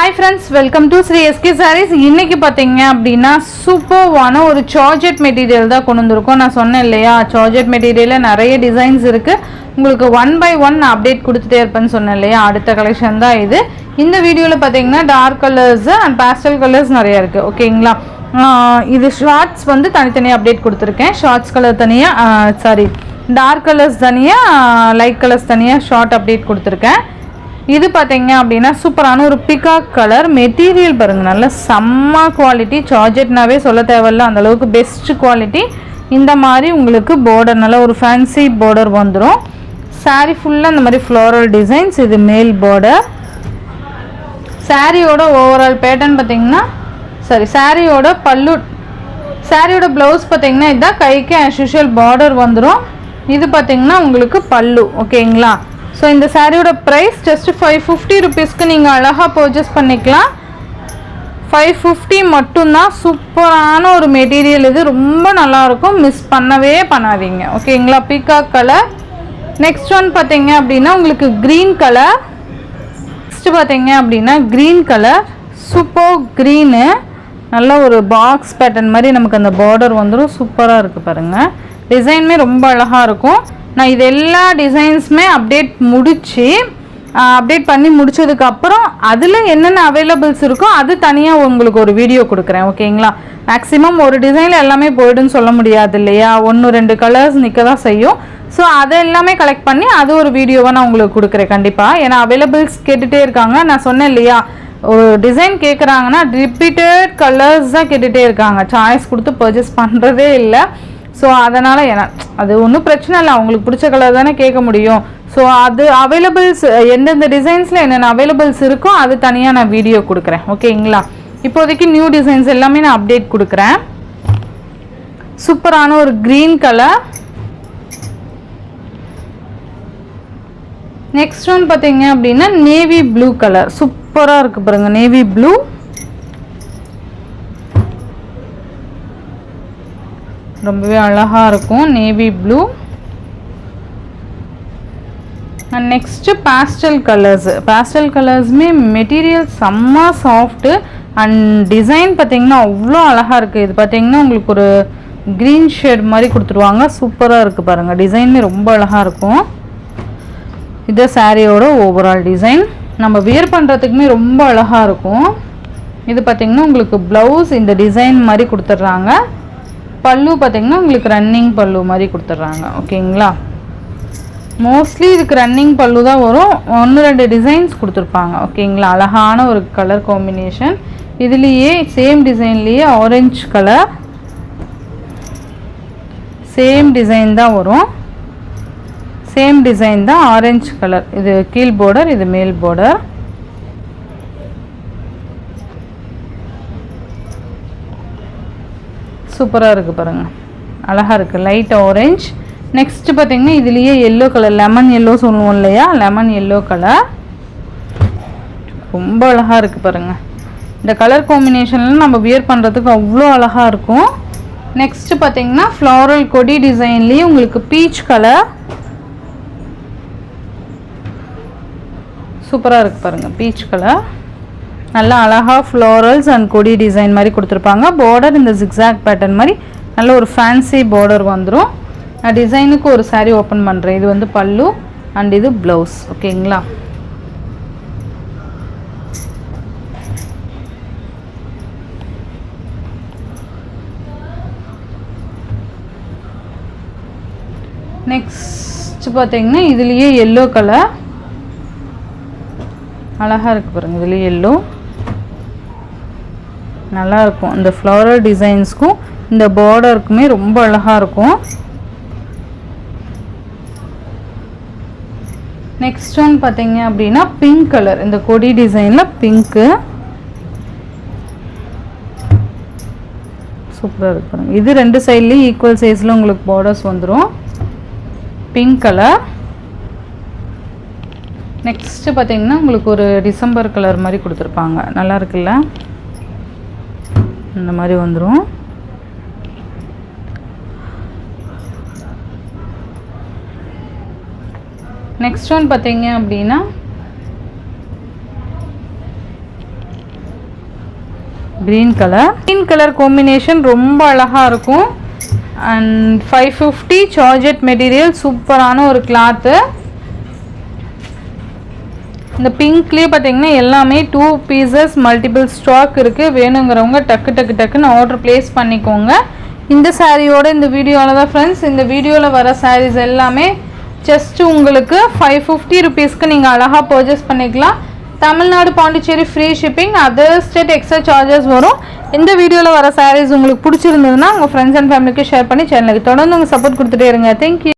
Hi friends, welcome to Sri SK Sarees. இன்னைக்கு பாத்தீங்க அப்படினா சூப்பர்வான ஒரு ஜார்ஜெட் மெட்டீரியல் தான் கொண்டு வந்திருக்கோம். நான் சொன்னேன் இல்லையா, ஜார்ஜெட் மெட்டீரியல்ல நிறைய டிசைன்ஸ் இருக்கு. உங்களுக்கு ஒன் பை ஒன் அப்டேட் கொடுத்துட்டே இருப்பேன்னு சொன்னேன் இல்லையா, அடுத்த கலெக்ஷன் தான் இது. இந்த வீடியோல பாத்தீங்கன்னா dark colours and pastel colours நிறைய இருக்கு. ஓகேங்களா, இது ஷார்ட்ஸ் வந்து தனித்தனியாக அப்டேட் கொடுத்துருக்கேன். ஷார்ட்ஸ் கலர் தனியாக டார்க் கலர்ஸ் தனியாக, லைட் கலர்ஸ் தனியாக ஷார்ட் அப்டேட் கொடுத்துருக்கேன். இது பார்த்தீங்க அப்படின்னா சூப்பரான ஒரு பிகாக் கலர் மெட்டீரியல் பாருங்கள், நல்ல செம்ம குவாலிட்டி. ஜார்ஜெட்னாவே சொல்ல தேவையில்ல, அந்தளவுக்கு பெஸ்ட் குவாலிட்டி. இந்த மாதிரி உங்களுக்கு பார்டர் நல்ல ஒரு ஃபேன்சி பார்டர் வந்துடும். சாரீ ஃபுல்லாக இந்த மாதிரி ஃப்ளோரல் டிசைன்ஸ். இது மேல் பார்டர். சாரியோட ஓவரால் பேட்டர்ன் பார்த்தீங்கன்னா சாரியோட பல்லு, சாரியோட ப்ளவுஸ் பார்த்தீங்கன்னா இதுதான். கைக்கு ஆஸ் யூஷுவல் பார்டர் வந்துடும். இது பார்த்தீங்கன்னா உங்களுக்கு பல்லு. ஓகேங்களா, ஸோ இந்த சாரியோட ப்ரைஸ் ஜஸ்ட் 550 ருபீஸ்க்கு நீங்கள் அழகாக பர்ச்சேஸ் பண்ணிக்கலாம். 550 மட்டும்தான். சூப்பரான ஒரு மெட்டீரியல், இது ரொம்ப நல்லாயிருக்கும், மிஸ் பண்ணவே பண்ணாதீங்க. ஓகேங்களா, பீகாக் கலர். நெக்ஸ்ட் ஒன் பார்த்தீங்க அப்படின்னா உங்களுக்கு க்ரீன் கலர். நெக்ஸ்ட்டு பார்த்தீங்க அப்படின்னா க்ரீன் கலர், சூப்பர் க்ரீனு. நல்ல ஒரு பாக்ஸ் பேட்டர்ன் மாதிரி நமக்கு அந்த பார்டர் வந்துடும். சூப்பராக இருக்குது பாருங்கள், டிசைனுமே ரொம்ப அழகாக இருக்கும். நான் இது எல்லா டிசைன்ஸுமே அப்டேட் பண்ணி முடித்ததுக்கப்புறம் அதில் என்னென்ன அவைலபிள்ஸ் இருக்கோ அது தனியாக உங்களுக்கு ஒரு வீடியோ கொடுக்குறேன். ஓகேங்களா, மேக்ஸிமம் ஒரு டிசைனில் எல்லாமே போய்டுன்னு சொல்ல முடியாது இல்லையா, 1-2 கலர்ஸ் நிற்க தான் செய்யும். ஸோ அதை எல்லாமே கலெக்ட் பண்ணி அது ஒரு வீடியோவாக நான் உங்களுக்கு கொடுக்குறேன் கண்டிப்பாக. ஏன்னா அவைலபிள்ஸ் கேட்டுகிட்டே இருக்காங்க. நான் சொன்னேன் இல்லையா, ஒரு டிசைன் கேட்குறாங்கன்னா ரிப்பீட்டட் கலர்ஸ் தான் கேட்டுகிட்டே இருக்காங்க, சாய்ஸ் கொடுத்து பர்ச்சேஸ் பண்ணுறதே இல்லை. ஸோ அதனால் அது ஒன்றும் பிரச்சனை இல்லை, அவங்களுக்கு பிடிச்ச கலர் தானே கேட்க முடியும். ஸோ அது அவைலபிள்ஸ் எந்தெந்த டிசைன்ஸில் என்னென்ன அவைலபிள்ஸ் இருக்கோ அது தனியாக நான் வீடியோ கொடுக்குறேன். ஓகேங்களா, இப்போதைக்கு நியூ டிசைன்ஸ் எல்லாமே நான் அப்டேட் கொடுக்குறேன். சூப்பரான ஒரு க்ரீன் கலர். நெக்ஸ்ட் ஒன் பார்த்தீங்க அப்படின்னா நேவி ப்ளூ கலர். சூப்பராக இருக்குது பாருங்கள், நேவி ப்ளூ. ரொம்பவே அழகாக இருக்கும் navy blue. And next pastel கலர்ஸுமே மெட்டீரியல் செம்ம சாஃப்ட்டு அண்ட் டிசைன் பார்த்திங்கன்னா அவ்வளோ அழகாக இருக்குது. இது பார்த்திங்கன்னா உங்களுக்கு ஒரு க்ரீன் ஷேட் மாதிரி கொடுத்துருவாங்க. சூப்பராக இருக்குது பாருங்கள், டிசைனுமே ரொம்ப அழகாக இருக்கும். இது சாரியோட ஓவரால் டிசைன். நம்ம வியர் பண்ணுறதுக்குமே ரொம்ப அழகாக இருக்கும். இது பார்த்திங்கன்னா உங்களுக்கு ப்ளவுஸ் இந்த டிசைன் மாதிரி கொடுத்துட்றாங்க. பல்லு பார்த்திங்கன்னா உங்களுக்கு ரன்னிங் பல்லு மாதிரி கொடுத்துட்றாங்க. ஓகேங்களா, மோஸ்ட்லி இதுக்கு ரன்னிங் பல்லு தான் வரும். 1-2 டிசைன்ஸ் கொடுத்துருப்பாங்க. ஓகேங்களா, அழகான ஒரு கலர் காம்பினேஷன். இதுலேயே சேம் டிசைன்லேயே ஆரஞ்சு கலர், சேம் டிசைன் தான் வரும். சேம் டிசைன் தான், ஆரஞ்சு கலர். இது கீழ் பார்டர், இது மேல் பார்டர். சூப்பராக இருக்குது பாருங்கள், அழகாக இருக்குது, லைட் ஆரஞ்ச். நெக்ஸ்ட்டு பார்த்திங்கன்னா இதுலேயே எல்லோ கலர், லெமன் எல்லோ சொல்லுவோம் இல்லையா, லெமன் எல்லோ கலர். ரொம்ப அழகாக இருக்குது பாருங்கள். இந்த கலர் காம்பினேஷனில் நம்ம வியர் பண்ணுறதுக்கு அவ்வளோ அழகாக இருக்கும். நெக்ஸ்ட்டு பார்த்திங்கன்னா ஃப்ளாரல் கொடி டிசைன்லேயே உங்களுக்கு பீச் கலர். சூப்பராக இருக்குது பாருங்கள், பீச் கலர். நல்லா அழகாக ஃப்ளோரல்ஸ் அண்ட் கொடி டிசைன் மாதிரி கொடுத்துருப்பாங்க. பார்டர் இந்த ஜிக்ஸாக் பேட்டர்ன் மாதிரி நல்ல ஒரு ஃபேன்சி பார்டர் வந்துடும். நான் டிசைனுக்கு ஒரு சாரீ ஓப்பன் பண்ணுறேன். இது வந்து பல்லு அண்ட் இது ப்ளவுஸ். ஓகேங்களா, நெக்ஸ்ட் பார்த்தீங்கன்னா இதுலேயே எல்லோ கலர் அழகாக இருக்குது பாருங்கள். இதுலேயே எல்லோ நல்லாயிருக்கும். இந்த ஃப்ளவரல் டிசைன்ஸ்க்கும் இந்த பார்டருக்குமே ரொம்ப அழகாக இருக்கும். நெக்ஸ்ட் ஒன் பார்த்தீங்க அப்படின்னா பிங்க் கலர். இந்த கொடி டிசைனில் பிங்க்கு சூப்பராக இருக்கு பாருங்கள். இது 2 சைட்லேயும் ஈக்குவல் சைஸில் உங்களுக்கு பார்டர்ஸ் வந்துடும். Pink colour. நெக்ஸ்ட்டு பார்த்தீங்கன்னா உங்களுக்கு ஒரு டிசம்பர் கலர் மாதிரி கொடுத்துருப்பாங்க. நல்லா இருக்குல்ல, இந்த மாதிரி வந்துடும். நெக்ஸ்ட் ஒன் பார்த்தீங்க அப்படின்னா க்ரீன் கலர் காம்பினேஷன் ரொம்ப அழகாக இருக்கும். அண்ட் 550 ஜார்ஜெட் மெட்டீரியல், சூப்பரான ஒரு கிளாத்து. இந்த பிங்க்லேயே பார்த்தீங்கன்னா எல்லாமே 2 பீசஸ் மல்டிபிள் ஸ்டாக் இருக்குது. வேணுங்கிறவங்க டக்குன்னு ஆர்டர் ப்ளேஸ் பண்ணிக்கோங்க. இந்த சாரியோட இந்த வீடியோவில் தான் ஃப்ரெண்ட்ஸ், இந்த வீடியோவில் வர சாரீஸ் எல்லாமே ஜஸ்ட் உங்களுக்கு 550 ருபீஸ்க்கு நீங்கள் அழகாக பர்ச்சேஸ் பண்ணிக்கலாம். Tamil Nadu Pondicherry free shipping, other state extra charges வரும். இந்த வீடியோவில் வர சாரீஸ் உங்களுக்கு பிடிச்சிருந்ததுன்னா உங்கள் ஃப்ரெண்ட்ஸ் அண்ட் ஃபேமிலிக்கு ஷேர் பண்ணி சேனலுக்கு தொடர்ந்து உங்கள் சப்போர்ட் கொடுத்துட்டே இருங்க. தேங்க்யூ.